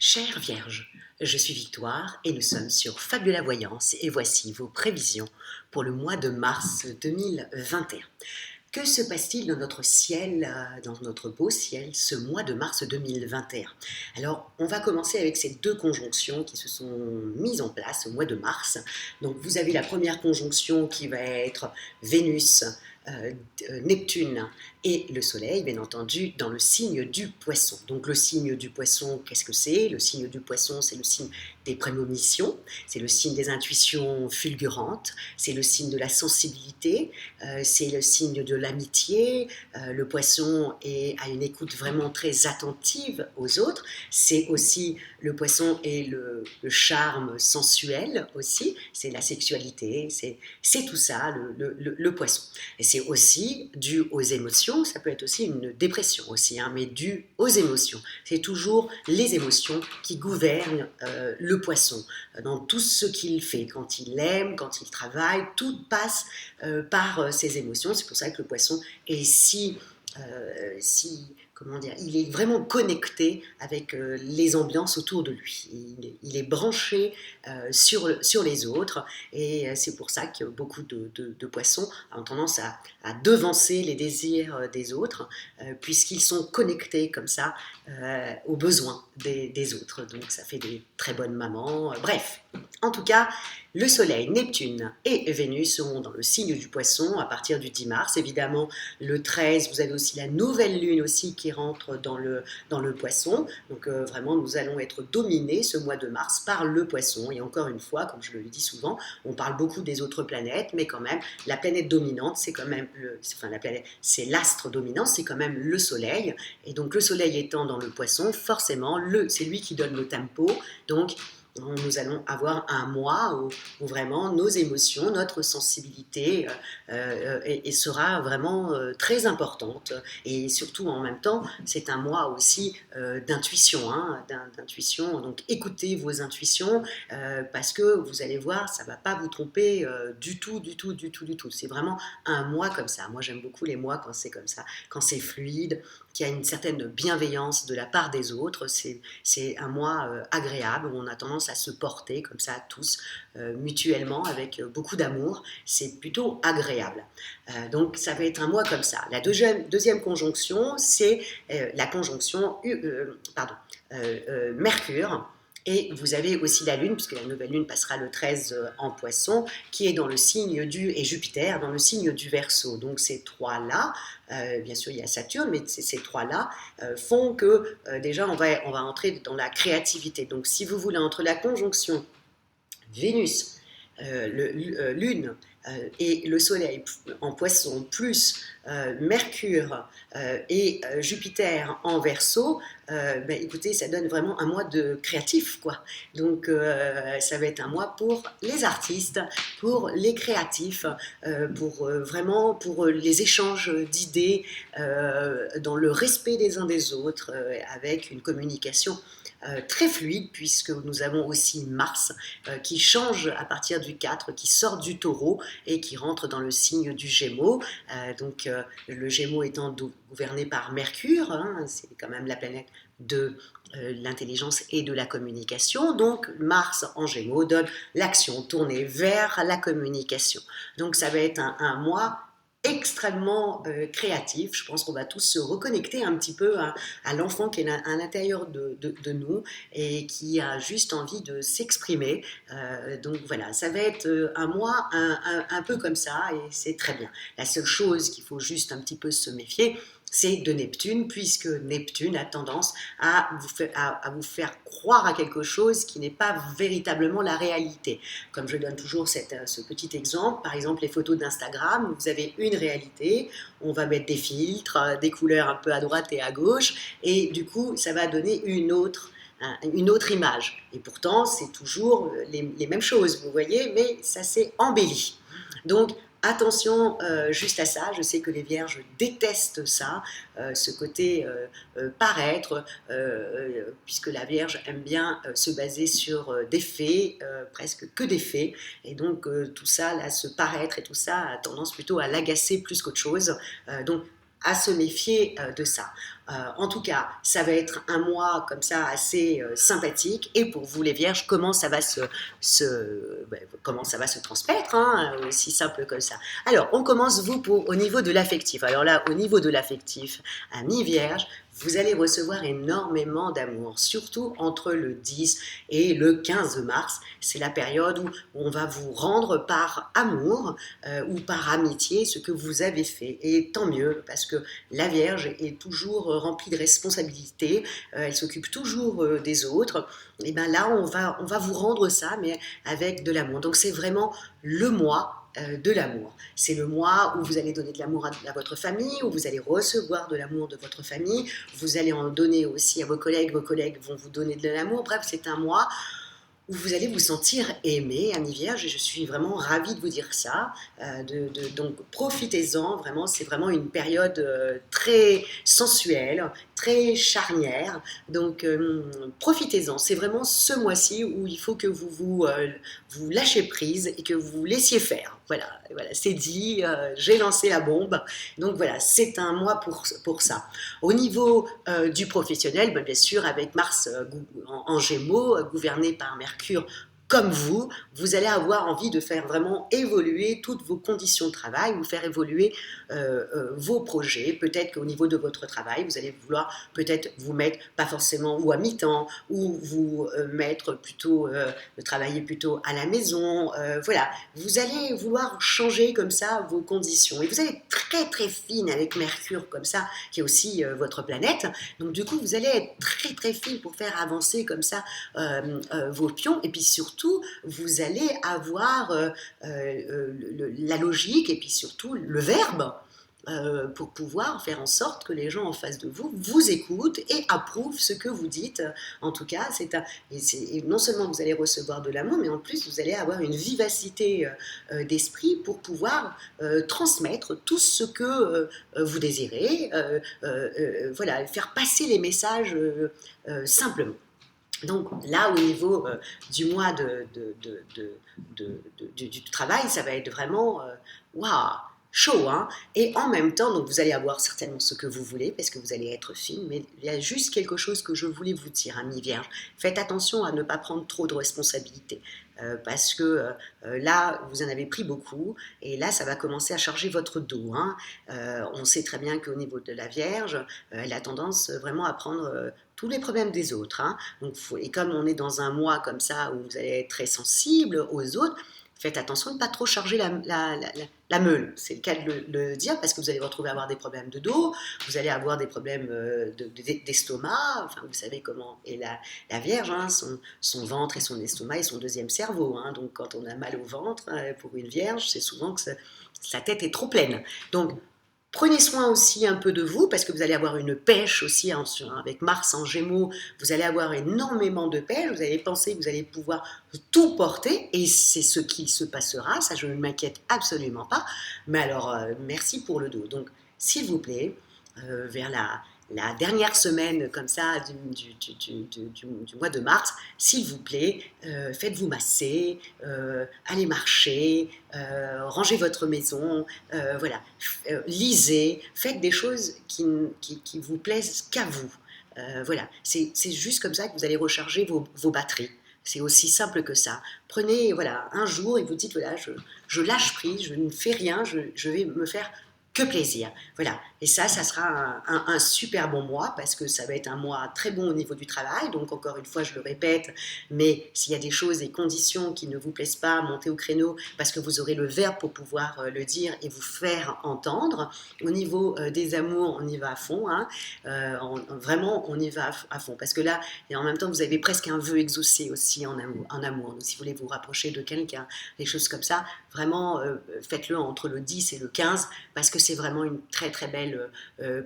Chère Vierge, je suis Victoire et nous sommes sur Fabiola Voyance et voici vos prévisions pour le mois de mars 2021. Que se passe-t-il dans notre ciel, dans notre beau ciel, ce mois de mars 2021? Alors, on va commencer avec ces deux conjonctions qui se sont mises en place au mois de mars. Donc, vous avez la première conjonction qui va être Vénus, Neptune et le Soleil, bien entendu, dans le signe du Poisson. Donc, le signe du Poisson, qu'est-ce que c'est? Le signe du Poisson, c'est le signe des prémonitions, c'est le signe des intuitions fulgurantes, c'est le signe de la sensibilité, c'est le signe de l'amitié. Le Poisson a une écoute vraiment très attentive aux autres. C'est aussi le Poisson et le charme sensuel aussi. C'est la sexualité. C'est tout ça, le Poisson. Et c'est aussi dû aux émotions. Ça peut être aussi une dépression aussi, hein, mais dû aux émotions. C'est toujours les émotions qui gouvernent le Poisson dans tout ce qu'il fait. Quand il aime, quand il travaille, tout passe par ses émotions. C'est pour ça que le Poisson est comment dire, il est vraiment connecté avec les ambiances autour de lui. Il est branché sur les autres et c'est pour ça que beaucoup de poissons ont tendance à devancer les désirs des autres puisqu'ils sont connectés comme ça aux besoins des autres. Donc ça fait des très bonnes mamans. Bref, en tout cas, le Soleil, Neptune et Vénus seront dans le signe du Poisson à partir du 10 mars. Évidemment, le 13, vous avez aussi la nouvelle lune aussi qui rentre dans le Poisson. Donc vraiment, nous allons être dominés ce mois de mars par le Poisson. Et encore une fois, comme je le dis souvent, on parle beaucoup des autres planètes, mais quand même, la planète dominante, c'est quand même, c'est l'astre dominant, c'est quand même le Soleil. Et donc le Soleil étant dans le Poisson, forcément, c'est lui qui donne le tempo. Donc nous allons avoir un mois où vraiment nos émotions, notre sensibilité sera vraiment très importante. Et surtout en même temps, c'est un mois aussi d'intuition, hein, d'intuition. Donc écoutez vos intuitions parce que vous allez voir, ça ne va pas vous tromper du tout, du tout, du tout, du tout. C'est vraiment un mois comme ça. Moi j'aime beaucoup les mois quand c'est comme ça, quand c'est fluide, qu'il y a une certaine bienveillance de la part des autres. C'est un mois agréable où on a tendance à se porter comme ça tous mutuellement avec beaucoup d'amour. C'est plutôt agréable. Donc ça va être un mois comme ça. La deuxième conjonction, c'est la conjonction Mercure. Et vous avez aussi la Lune, puisque la nouvelle Lune passera le 13 en Poisson, qui est dans le signe et Jupiter, dans le signe du Verseau. Donc ces trois-là, bien sûr il y a Saturne, mais ces trois-là font que déjà on va entrer dans la créativité. Donc si vous voulez, entre la conjonction Vénus, Lune et le Soleil en Poisson, plus Mercure et Jupiter en Verseau, écoutez, ça donne vraiment un mois de créatif, quoi. Donc ça va être un mois pour les artistes, pour les créatifs, vraiment pour les échanges d'idées dans le respect des uns des autres, avec une communication très fluide, puisque nous avons aussi Mars qui change à partir du 4, qui sort du Taureau et qui rentre dans le signe du Gémeaux. Donc le Gémeaux étant gouverné par Mercure, hein, c'est quand même la planète de l'intelligence et de la communication. Donc Mars en Gémeaux donne l'action tournée vers la communication. Donc ça va être un mois extrêmement créatif. Je pense qu'on va tous se reconnecter un petit peu à l'enfant qui est à l'intérieur de nous et qui a juste envie de s'exprimer. Donc voilà, ça va être un mois un peu comme ça et c'est très bien. La seule chose qu'il faut juste un petit peu se méfier, c'est de Neptune, puisque Neptune a tendance à vous faire croire à quelque chose qui n'est pas véritablement la réalité. Comme je donne toujours ce petit exemple, par exemple les photos d'Instagram, vous avez une réalité, on va mettre des filtres, des couleurs un peu à droite et à gauche, et du coup ça va donner une autre image. Et pourtant, c'est toujours les mêmes choses, vous voyez, mais ça s'est embelli. Donc, attention juste à ça, je sais que les vierges détestent ça, ce côté paraître, puisque la vierge aime bien se baser sur des faits, presque que des faits, et donc tout ça, là, se paraître et tout ça a tendance plutôt à l'agacer plus qu'autre chose. Donc à se méfier de ça. En tout cas, ça va être un mois comme ça assez sympathique. Et pour vous les Vierges, comment ça va se transmettre, hein, aussi simple que ça. Alors, on commence vous au niveau de l'affectif. Alors là, au niveau de l'affectif, amis Vierges, vous allez recevoir énormément d'amour, surtout entre le 10 et le 15 mars. C'est la période où on va vous rendre par amour ou par amitié ce que vous avez fait. Et tant mieux, parce que la Vierge est toujours remplie de responsabilités, elle s'occupe toujours des autres. Et bien là, on va vous rendre ça, mais avec de l'amour. Donc c'est vraiment le mois de l'amour. C'est le mois où vous allez donner de l'amour à votre famille, où vous allez recevoir de l'amour de votre famille, vous allez en donner aussi à vos collègues vont vous donner de l'amour. Bref, c'est un mois où vous allez vous sentir aimé, amis vierges, et je suis vraiment ravie de vous dire ça. Donc profitez-en, vraiment, c'est vraiment une période très sensuelle, très charnière. Donc profitez-en, c'est vraiment ce mois-ci où il faut que vous lâchez prise et que vous laissiez faire. Voilà, voilà, c'est dit, j'ai lancé la bombe. Donc voilà, c'est un mois pour ça. Au niveau du professionnel, bien sûr, avec Mars en Gémeaux, gouverné par Mercure comme vous allez avoir envie de faire vraiment évoluer toutes vos conditions de travail, vous faire évoluer vos projets. Peut-être qu'au niveau de votre travail, vous allez vouloir peut-être vous mettre, pas forcément ou à mi-temps, ou vous mettre plutôt, travailler plutôt à la maison. Voilà, vous allez vouloir changer comme ça vos conditions. Et vous allez être très très fine avec Mercure comme ça, qui est aussi votre planète. Donc du coup, vous allez être très très fine pour faire avancer comme ça vos pions. Et puis surtout, vous allez avoir la logique et puis surtout le verbe pour pouvoir faire en sorte que les gens en face de vous vous écoutent et approuvent ce que vous dites. En tout cas, et non seulement vous allez recevoir de l'amour, mais en plus vous allez avoir une vivacité d'esprit pour pouvoir transmettre tout ce que vous désirez, voilà, faire passer les messages simplement. Donc là, au niveau du mois du travail, ça va être vraiment waouh, chaud, hein. Et en même temps, donc vous allez avoir certainement ce que vous voulez parce que vous allez être fine, mais il y a juste quelque chose que je voulais vous dire, amis vierges. Faites attention à ne pas prendre trop de responsabilités. Parce que là, vous en avez pris beaucoup et là, ça va commencer à charger votre dos, hein. On sait très bien qu'au niveau de la Vierge, elle a tendance vraiment à prendre tous les problèmes des autres, hein. Donc, et comme on est dans un mois comme ça où vous allez être très sensible aux autres, faites attention de ne pas trop charger la meule. C'est le cas de le dire parce que vous allez vous retrouver à avoir des problèmes de dos, vous allez avoir des problèmes d'estomac. Enfin, vous savez comment est la Vierge, hein, son ventre et son estomac et son deuxième cerveau, hein. Donc, quand on a mal au ventre, pour une Vierge, c'est souvent que sa tête est trop pleine. Donc, prenez soin aussi un peu de vous parce que vous allez avoir une pêche aussi avec Mars en Gémeaux. Vous allez avoir énormément de pêche. Vous allez penser que vous allez pouvoir tout porter et c'est ce qui se passera. Ça, je ne m'inquiète absolument pas. Mais alors, merci pour le dos. Donc, s'il vous plaît, vers la dernière semaine comme ça du mois de mars, s'il vous plaît, faites-vous masser, allez marcher, rangez votre maison, voilà, lisez, faites des choses qui vous plaisent qu'à vous. Voilà, c'est juste comme ça que vous allez recharger vos batteries. C'est aussi simple que ça. Prenez voilà, un jour et vous dites, voilà, je lâche prise, je ne fais rien, je vais me faire que plaisir. Voilà. Et ça sera un super bon mois parce que ça va être un mois très bon au niveau du travail. Donc, encore une fois, je le répète, mais s'il y a des choses et conditions qui ne vous plaisent pas, montez au créneau parce que vous aurez le verbe pour pouvoir le dire et vous faire entendre. Au niveau des amours, on y va à fond, hein. Vraiment, on y va à fond parce que là, et en même temps, vous avez presque un vœu exaucé aussi en amour. Donc, si vous voulez vous rapprocher de quelqu'un, des choses comme ça, vraiment, faites-le entre le 10 et le 15 parce que c'est vraiment une très très belle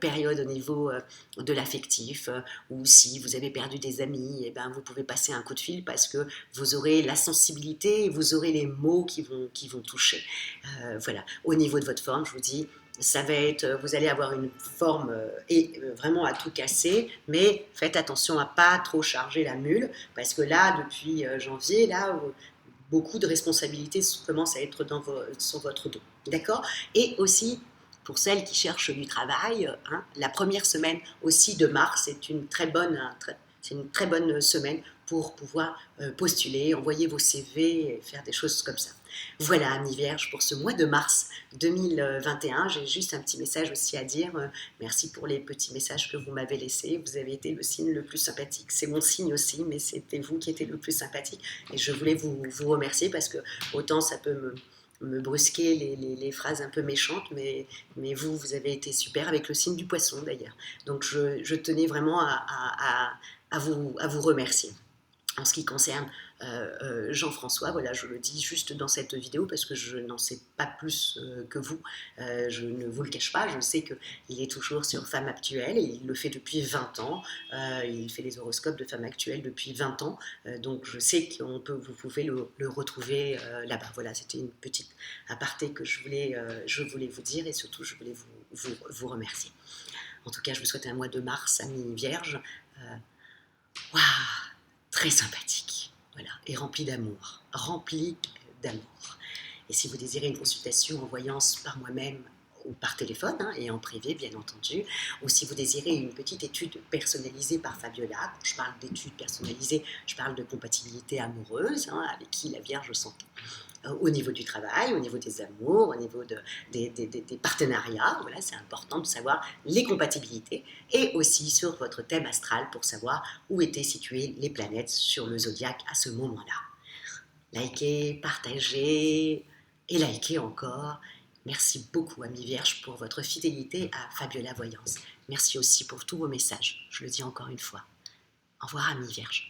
période au niveau de l'affectif, ou si vous avez perdu des amis, et ben, vous pouvez passer un coup de fil parce que vous aurez la sensibilité et vous aurez les mots qui vont toucher. Voilà. Au niveau de votre forme, je vous dis, ça va être, vous allez avoir une forme vraiment à tout casser, mais faites attention à pas trop charger la mule parce que là, depuis janvier, là, beaucoup de responsabilités commencent à être sur votre dos. D'accord? Et aussi, pour celles qui cherchent du travail, hein, la première semaine aussi de mars est une très bonne, c'est une très bonne semaine pour pouvoir postuler, envoyer vos CV et faire des choses comme ça. Voilà, Amis Vierges, pour ce mois de mars 2021. J'ai juste un petit message aussi à dire. Merci pour les petits messages que vous m'avez laissés. Vous avez été le signe le plus sympathique. C'est mon signe aussi, mais c'était vous qui étiez le plus sympathique. Et je voulais vous remercier parce que autant ça peut me brusquer les phrases un peu méchantes, mais vous avez été super avec le signe du poisson d'ailleurs. Donc je tenais vraiment à vous remercier. En ce qui concerne Jean-François, voilà, je le dis juste dans cette vidéo parce que je n'en sais pas plus que vous. Je ne vous le cache pas, je sais qu'il est toujours sur Femme Actuelle et il le fait depuis 20 ans. Il fait les horoscopes de Femme Actuelle depuis 20 ans. Donc je sais vous pouvez le retrouver là-bas. Voilà, c'était une petite aparté que je voulais vous dire et surtout je voulais vous remercier. En tout cas, je vous souhaite un mois de mars, amis vierges. Waouh, très sympathique, voilà, et rempli d'amour, rempli d'amour. Et si vous désirez une consultation en voyance par moi-même ou par téléphone, hein, et en privé bien entendu, ou si vous désirez une petite étude personnalisée par Fabiola, quand je parle d'études personnalisées, je parle de compatibilité amoureuse, hein, avec qui la Vierge s'entend. Au niveau du travail, au niveau des amours, au niveau des partenariats. Voilà, c'est important de savoir les compatibilités et aussi sur votre thème astral pour savoir où étaient situées les planètes sur le zodiaque à ce moment-là. Likez, partagez et likez encore. Merci beaucoup, Amis Vierges, pour votre fidélité à Fabiola Voyance. Merci aussi pour tous vos messages. Je le dis encore une fois. Au revoir, Amis Vierges.